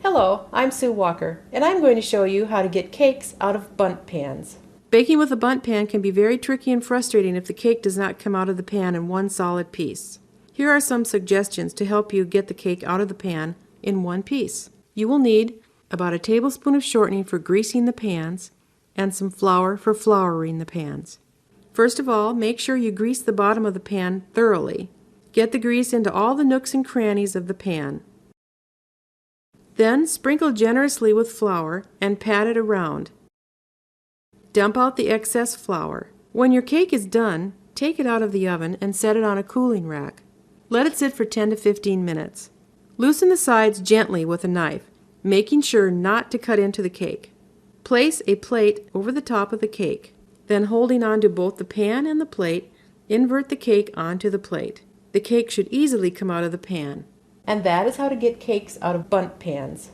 Hello, I'm Sue Walker, and I'm going to show you how to get cakes out of Bundt pans. Baking with a Bundt pan can be very tricky and frustrating if the cake does not come out of the pan in one solid piece. Here are some suggestions to help you get the cake out of the pan in one piece. You will need about a tablespoon of shortening for greasing the pans and some flour for flouring the pans. First of all, make sure you grease the bottom of the pan thoroughly. Get the grease into all the nooks and crannies of the pan. Then sprinkle generously with flour and pat it around. Dump out the excess flour. When your cake is done, take it out of the oven and set it on a cooling rack. Let it sit for 10 to 15 minutes. Loosen the sides gently with a knife, making sure not to cut into the cake. Place a plate over the top of the cake. Then, holding on to both the pan and the plate, invert the cake onto the plate. The cake should easily come out of the pan. And that is how to get cakes out of Bundt pans.